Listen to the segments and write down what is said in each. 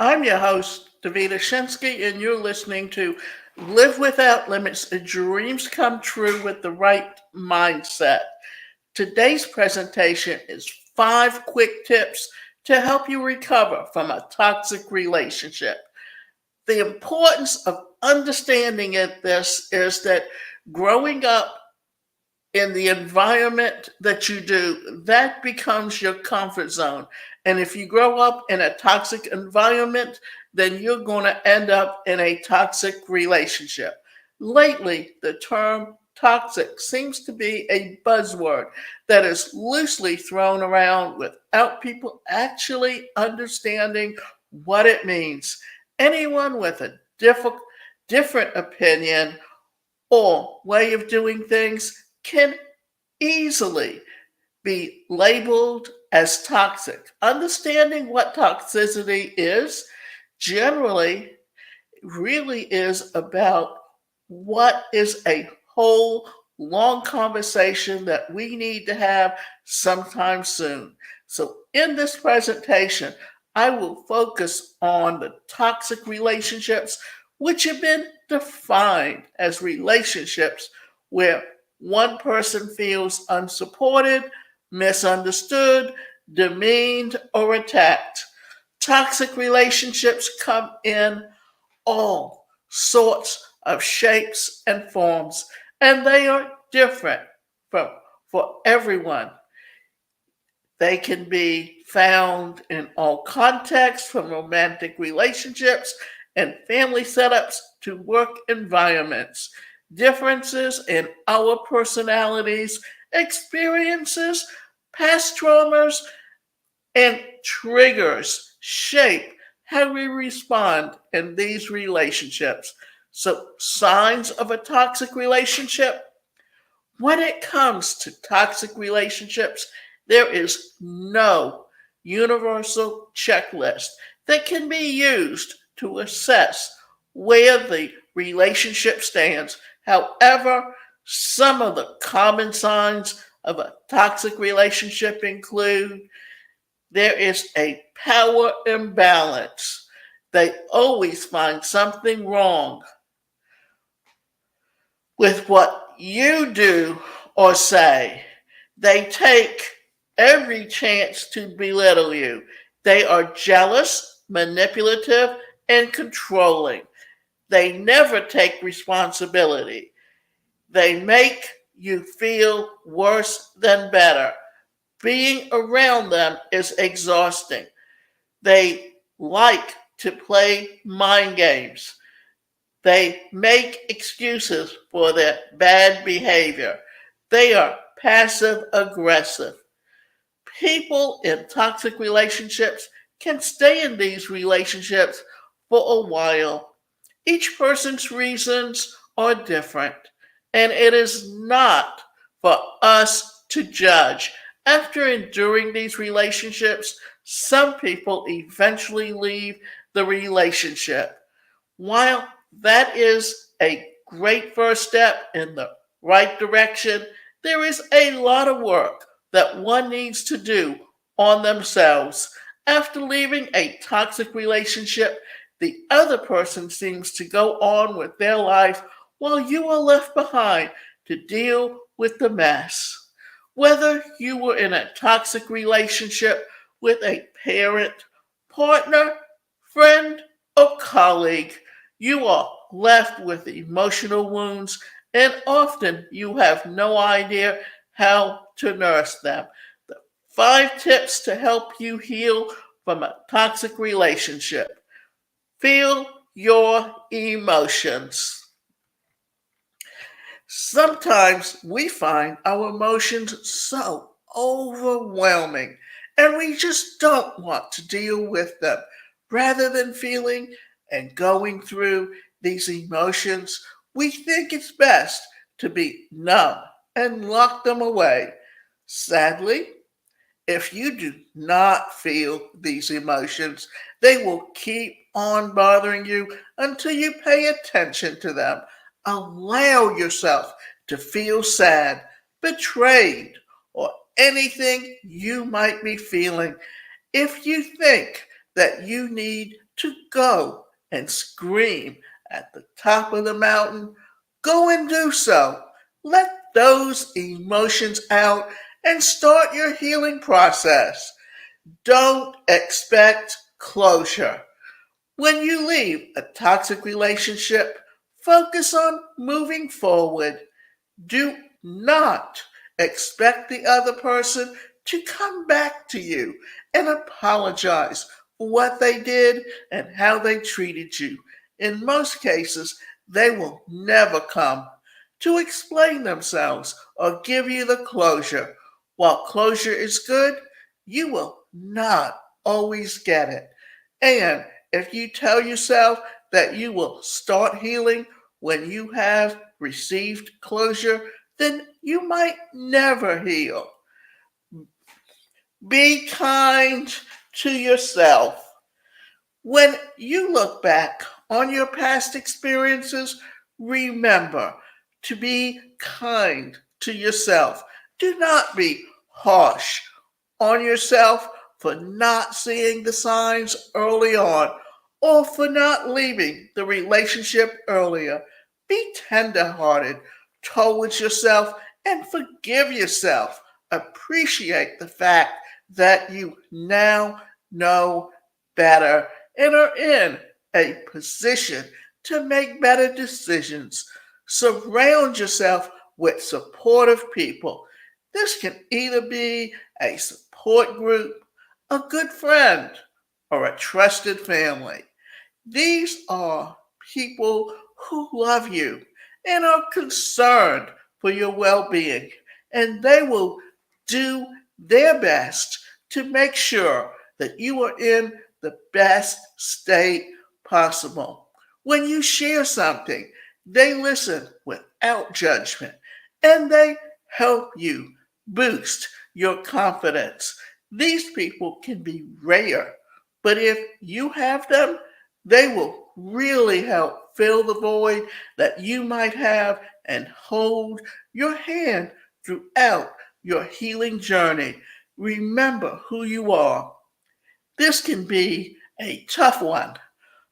I'm your host, Davida Shinsky, and you're listening to Live Without Limits, Dreams Come True with the Right Mindset. Today's presentation is 5 quick tips to help you recover from a toxic relationship. The importance of understanding this is that growing up in the environment that you do, that becomes your comfort zone. And if you grow up in a toxic environment, then you're going to end up in a toxic relationship. Lately, the term toxic seems to be a buzzword that is loosely thrown around without people actually understanding what it means. Anyone with a different opinion or way of doing things can easily be labeled as toxic. Understanding what toxicity is generally really is about what is a whole long conversation that we need to have sometime soon. So, in this presentation, I will focus on the toxic relationships, which have been defined as relationships where one person feels unsupported, misunderstood, demeaned, or attacked. Toxic relationships come in all sorts of shapes and forms, and they are different from, for everyone. They can be found in all contexts, from romantic relationships and family setups to work environments. Differences in our personalities, experiences, past traumas, and triggers shape how we respond in these relationships. So, signs of a toxic relationship: when it comes to toxic relationships, there is no universal checklist that can be used to assess where the relationship stands. However, some of the common signs of a toxic relationship include: there is a power imbalance. They always find something wrong with what you do or say. They take every chance to belittle you. They are jealous, manipulative, and controlling. They never take responsibility. They make you feel worse than better. Being around them is exhausting. They like to play mind games. They make excuses for their bad behavior. They are passive aggressive. People in toxic relationships can stay in these relationships for a while. Each person's reasons are different, and it is not for us to judge. After enduring these relationships, some people eventually leave the relationship. While that is a great first step in the right direction, there is a lot of work that one needs to do on themselves. After leaving a toxic relationship, the other person seems to go on with their life while you are left behind to deal with the mess. Whether you were in a toxic relationship with a parent, partner, friend, or colleague, you are left with emotional wounds, and often you have no idea how to nurse them. The 5 tips to help you heal from a toxic relationship: feel your emotions. Sometimes we find our emotions so overwhelming and we just don't want to deal with them. Rather than feeling and going through these emotions, we think it's best to be numb and lock them away. Sadly, if you do not feel these emotions, they will keep on bothering you until you pay attention to them. Allow yourself to feel sad, betrayed, or anything you might be feeling. If you think that you need to go and scream at the top of the mountain, go and do so. Let those emotions out and start your healing process. Don't expect closure. When you leave a toxic relationship, focus on moving forward. Do not expect the other person to come back to you and apologize for what they did and how they treated you. In most cases, they will never come to explain themselves or give you the closure. While closure is good, you will not always get it. And if you tell yourself that you will start healing when you have received closure, then you might never heal. Be kind to yourself. When you look back on your past experiences, remember to be kind to yourself. Do not be harsh on yourself for not seeing the signs early on or for not leaving the relationship earlier. Be tenderhearted towards yourself and forgive yourself. Appreciate the fact that you now know better and are in a position to make better decisions. Surround yourself with supportive people. This can either be a support group, a good friend, or a trusted family. These are people who love you and are concerned for your well being, and they will do their best to make sure that you are in the best state possible. When you share something, they listen without judgment and they help you boost your confidence. These people can be rare, but if you have them, they will really help fill the void that you might have and hold your hand throughout your healing journey. Remember who you are. This can be a tough one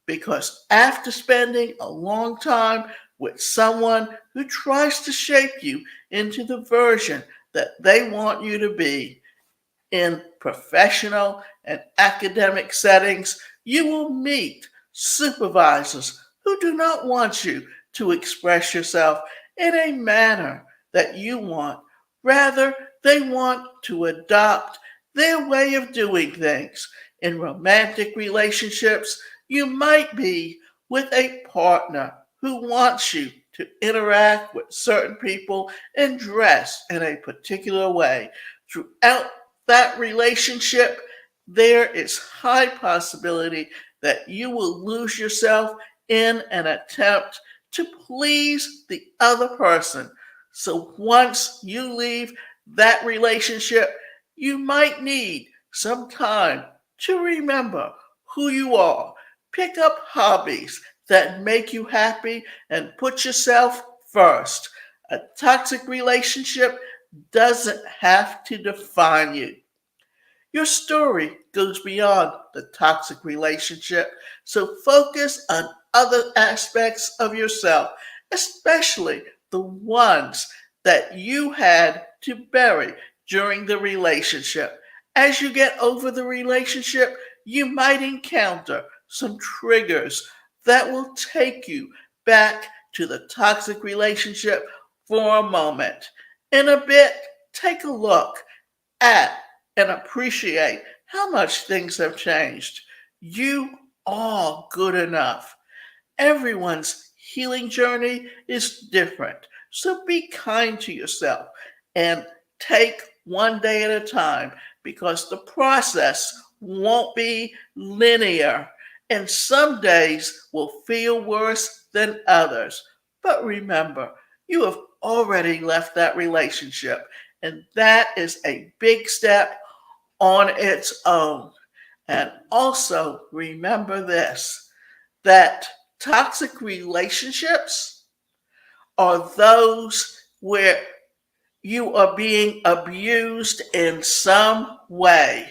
because after spending a long time with someone who tries to shape you into the version that they want you to be, in professional and academic settings, you will meet supervisors who do not want you to express yourself in a manner that you want. Rather, they want to adopt their way of doing things. In romantic relationships, you might be with a partner who wants you to interact with certain people and dress in a particular way. Throughout that relationship, there is high possibility that you will lose yourself in an attempt to please the other person. So once you leave that relationship, you might need some time to remember who you are. Pick up hobbies that make you happy and put yourself first. A toxic relationship doesn't have to define you. Your story goes beyond the toxic relationship, so focus on other aspects of yourself, especially the ones that you had to bury during the relationship. As you get over the relationship, you might encounter some triggers that will take you back to the toxic relationship for a moment. In a bit, take a look at and appreciate how much things have changed. You are good enough. Everyone's healing journey is different. So be kind to yourself and take one day at a time because the process won't be linear and some days will feel worse than others. But remember, you have already left that relationship, and that is a big step on its own. And also remember this, that toxic relationships are those where you are being abused in some way.